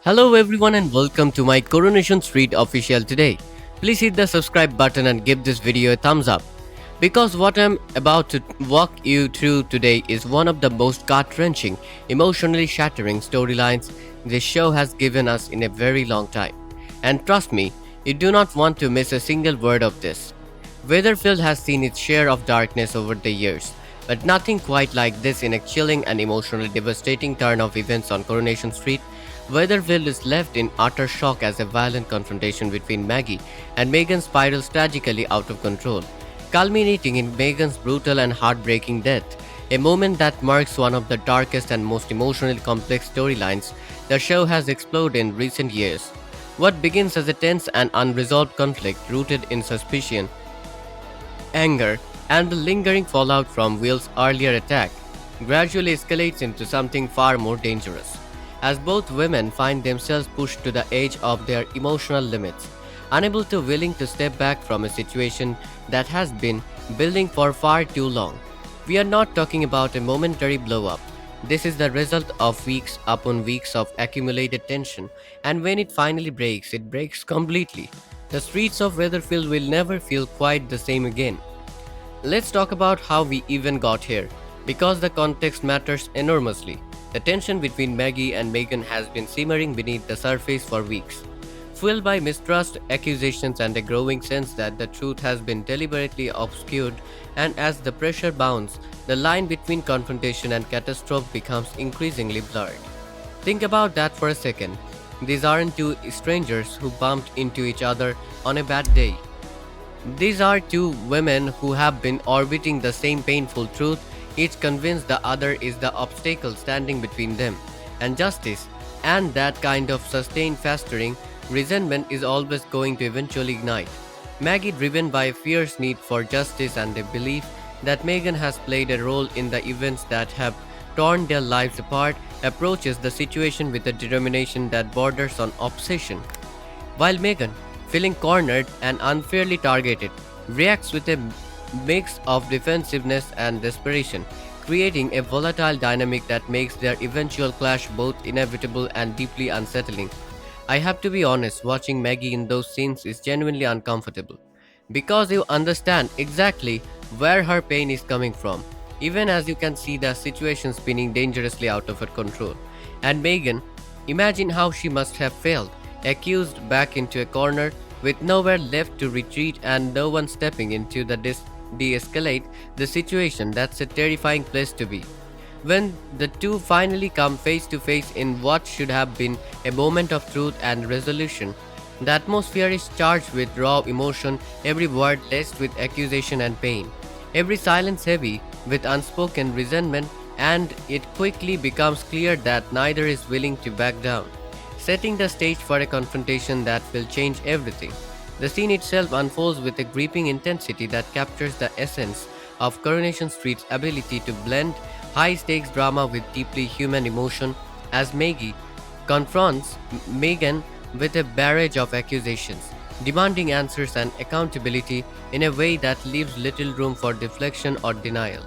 Hello everyone and welcome to my Coronation Street official today. Please hit the subscribe button and give this video a thumbs up because what I'm about to walk you through today is one of the most gut-wrenching, emotionally shattering storylines this show has given us in a very long time. And trust me, you do not want to miss a single word of this. Weatherfield has seen its share of darkness over the years, but nothing quite like this in a chilling and emotionally devastating turn of events on Coronation Street. Weatherfield is left in utter shock as a violent confrontation between Maggie and Megan spirals tragically out of control, culminating in Megan's brutal and heartbreaking death, a moment that marks one of the darkest and most emotionally complex storylines the show has explored in recent years. What begins as a tense and unresolved conflict rooted in suspicion, anger, and the lingering fallout from Will's earlier attack gradually escalates into something far more dangerous, as both women find themselves pushed to the edge of their emotional limits, unable to willing to step back from a situation that has been building for far too long. We are not talking about a momentary blow up. This is the result of weeks upon weeks of accumulated tension, and when it breaks completely. The streets of Weatherfield will never feel quite the same again. Let's talk about how we even got here, because the context matters enormously. The tension between Maggie and Megan has been simmering beneath the surface for weeks, fueled by mistrust, accusations, and a growing sense that the truth has been deliberately obscured. And as the pressure mounts, the line between confrontation and catastrophe becomes increasingly blurred. Think about that for a second. These aren't two strangers who bumped into each other on a bad day. These are two women who have been orbiting the same painful truth, each convinced the other is the obstacle standing between them and justice, and that kind of sustained festering resentment is always going to eventually ignite. Maggie, driven by a fierce need for justice and a belief that Megan has played a role in the events that have torn their lives apart, approaches the situation with a determination that borders on obsession. While Megan, feeling cornered and unfairly targeted, reacts with a mix of defensiveness and desperation, creating a volatile dynamic that makes their eventual clash both inevitable and deeply unsettling. I have to be honest, watching Maggie in those scenes is genuinely uncomfortable because you understand exactly where her pain is coming from, even as you can see the situation spinning dangerously out of her control. And Megan, imagine how she must have felt, accused back into a corner with nowhere left to retreat and no one stepping into the de-escalate the situation. That's a terrifying place to be. When the two finally come face to face in what should have been a moment of truth and resolution, the atmosphere is charged with raw emotion, every word laced with accusation and pain, every silence heavy with unspoken resentment, and it quickly becomes clear that neither is willing to back down, setting the stage for a confrontation that will change everything. The scene itself unfolds with a gripping intensity that captures the essence of Coronation Street's ability to blend high stakes drama with deeply human emotion as Maggie confronts Megan with a barrage of accusations, demanding answers and accountability in a way that leaves little room for deflection or denial.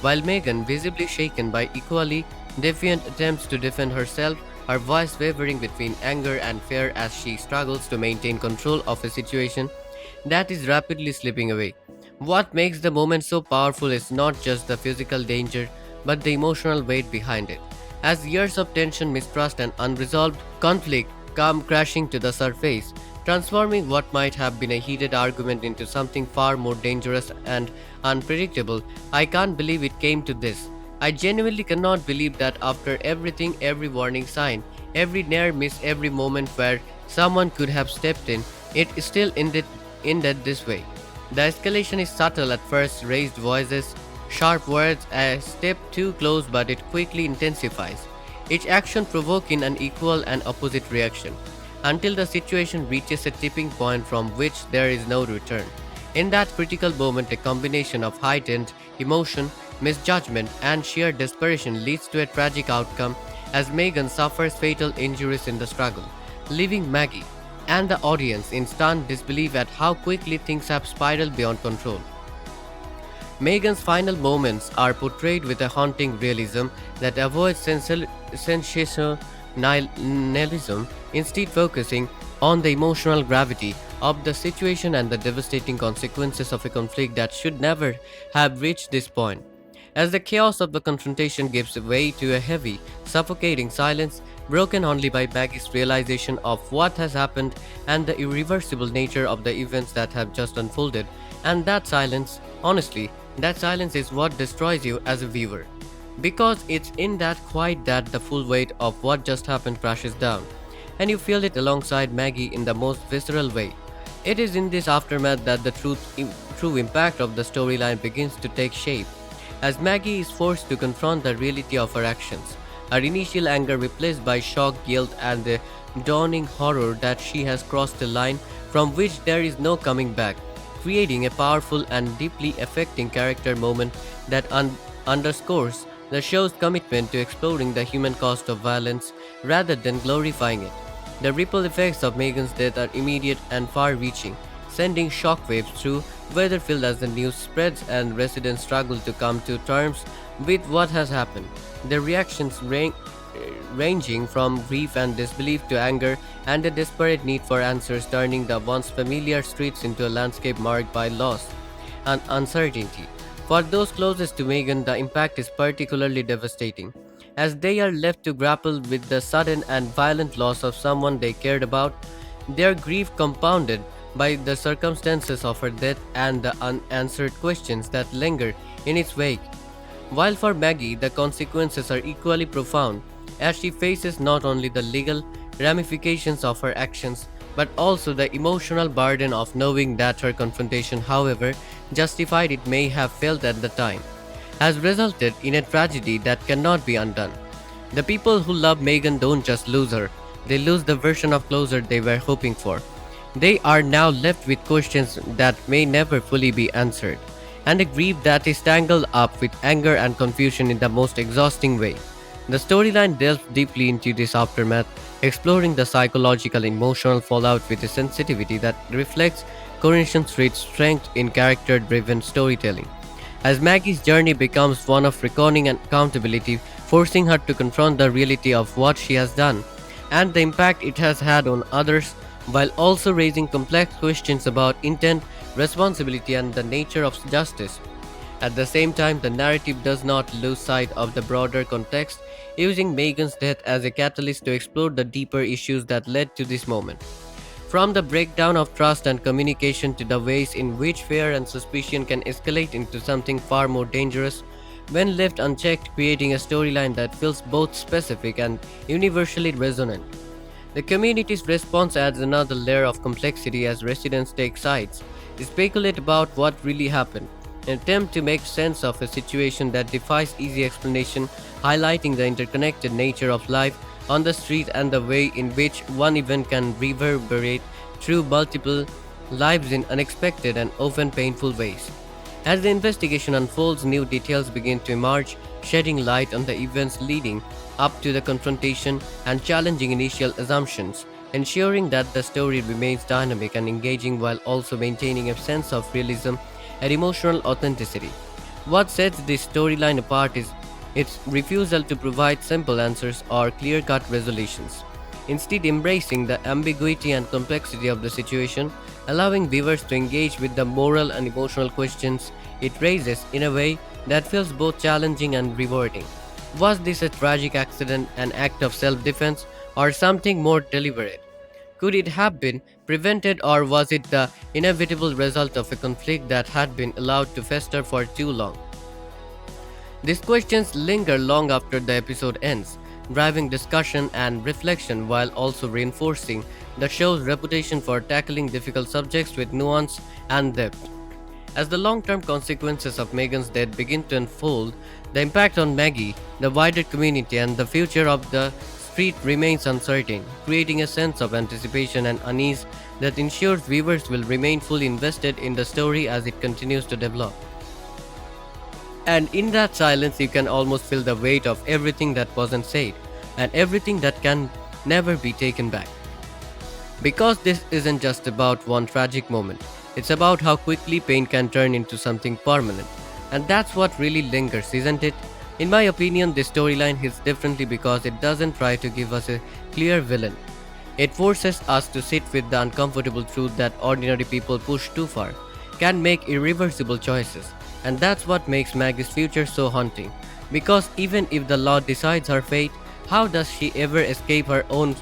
While Megan, visibly shaken by equally defiant attempts to defend herself, her voice wavering between anger and fear as she struggles to maintain control of a situation that is rapidly slipping away. What makes the moment so powerful is not just the physical danger, but the emotional weight behind it. As years of tension, mistrust, and unresolved conflict come crashing to the surface, transforming what might have been a heated argument into something far more dangerous and unpredictable. I can't believe it came to this. I genuinely cannot believe that after everything, every warning sign, every near miss, every moment where someone could have stepped in, it still ended this way. The escalation is subtle at first, raised voices, sharp words, a step too close, but it quickly intensifies, each action provoking an equal and opposite reaction, until the situation reaches a tipping point from which there is no return. In that critical moment, a combination of heightened emotion, misjudgment, and sheer desperation leads to a tragic outcome as Megan suffers fatal injuries in the struggle, leaving Maggie and the audience in stunned disbelief at how quickly things have spiraled beyond control. Megan's final moments are portrayed with a haunting realism that avoids sensational nihilism, instead focusing on the emotional gravity of the situation and the devastating consequences of a conflict that should never have reached this point. As the chaos of the confrontation gives way to a heavy, suffocating silence, broken only by Maggie's realization of what has happened and the irreversible nature of the events that have just unfolded, and that silence, honestly, that silence is what destroys you as a viewer. Because it's in that quiet that the full weight of what just happened crashes down, and you feel it alongside Maggie in the most visceral way. It is in this aftermath that the true impact of the storyline begins to take shape, as Maggie is forced to confront the reality of her actions, her initial anger replaced by shock, guilt, and the dawning horror that she has crossed a line from which there is no coming back, creating a powerful and deeply affecting character moment that underscores the show's commitment to exploring the human cost of violence rather than glorifying it. The ripple effects of Megan's death are immediate and far reaching, sending shockwaves through Weatherfield as the news spreads and residents struggle to come to terms with what has happened. Their reactions ranging from grief and disbelief to anger and a desperate need for answers, turning the once familiar streets into a landscape marked by loss and uncertainty. For those closest to Megan, the impact is particularly devastating, as they are left to grapple with the sudden and violent loss of someone they cared about, their grief compounded by the circumstances of her death and the unanswered questions that linger in its wake. While for Maggie, the consequences are equally profound, as she faces not only the legal ramifications of her actions, but also the emotional burden of knowing that her confrontation, however justified it may have felt at the time, has resulted in a tragedy that cannot be undone. The people who love Megan don't just lose her, they lose the version of closure they were hoping for. They are now left with questions that may never fully be answered, and a grief that is tangled up with anger and confusion in the most exhausting way. The storyline delves deeply into this aftermath, exploring the psychological and emotional fallout with a sensitivity that reflects Coronation Street's strength in character driven storytelling. As Maggie's journey becomes one of reckoning and accountability, forcing her to confront the reality of what she has done and the impact it has had on others, while also raising complex questions about intent, responsibility, and the nature of justice. At the same time, the narrative does not lose sight of the broader context, using Megan's death as a catalyst to explore the deeper issues that led to this moment. From the breakdown of trust and communication to the ways in which fear and suspicion can escalate into something far more dangerous when left unchecked, creating a storyline that feels both specific and universally resonant. The community's response adds another layer of complexity as residents take sides, speculate about what really happened, and attempt to make sense of a situation that defies easy explanation, highlighting the interconnected nature of life on the street and the way in which one event can reverberate through multiple lives in unexpected and often painful ways. As the investigation unfolds, new details begin to emerge, shedding light on the events leading up to the confrontation and challenging initial assumptions, ensuring that the story remains dynamic and engaging while also maintaining a sense of realism and emotional authenticity. What sets this storyline apart is its refusal to provide simple answers or clear cut resolutions, instead, embracing the ambiguity and complexity of the situation, allowing viewers to engage with the moral and emotional questions it raises in a way that feels both challenging and rewarding. Was this a tragic accident, an act of self defense, or something more deliberate? Could it have been prevented, or was it the inevitable result of a conflict that had been allowed to fester for too long? These questions linger long after the episode ends, driving discussion and reflection while also reinforcing the show's reputation for tackling difficult subjects with nuance and depth. As the long term consequences of Megan's death begin to unfold, the impact on Maggie, the wider community, and the future of the street remains uncertain, creating a sense of anticipation and unease that ensures viewers will remain fully invested in the story as it continues to develop. And in that silence, you can almost feel the weight of everything that wasn't said, and everything that can never be taken back. Because this isn't just about one tragic moment, it's about how quickly pain can turn into something permanent. And that's what really lingers, isn't it? In my opinion, this storyline hits differently because it doesn't try to give us a clear villain. It forces us to sit with the uncomfortable truth that ordinary people pushed too far can make irreversible choices. And that's what makes Maggie's future so haunting. Because even if the law decides her fate, how does she ever escape her own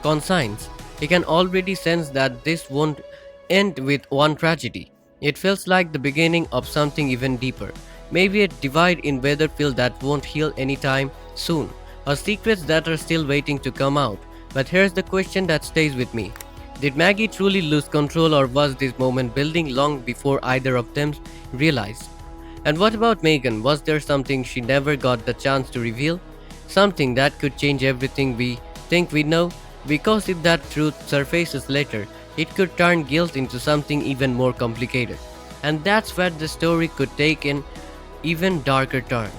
conscience? He can already sense that this won't end with one tragedy. It feels like the beginning of something even deeper. Maybe a divide in Weatherfield that won't heal anytime soon, or secrets that are still waiting to come out. But here's the question that stays with me. Did Maggie truly lose control, or was this moment building long before either of them realized? And what about Megan? Was there something she never got the chance to reveal? Something that could change everything we think we know? Because if that truth surfaces later, it could turn guilt into something even more complicated. And that's where the story could take an even darker turn.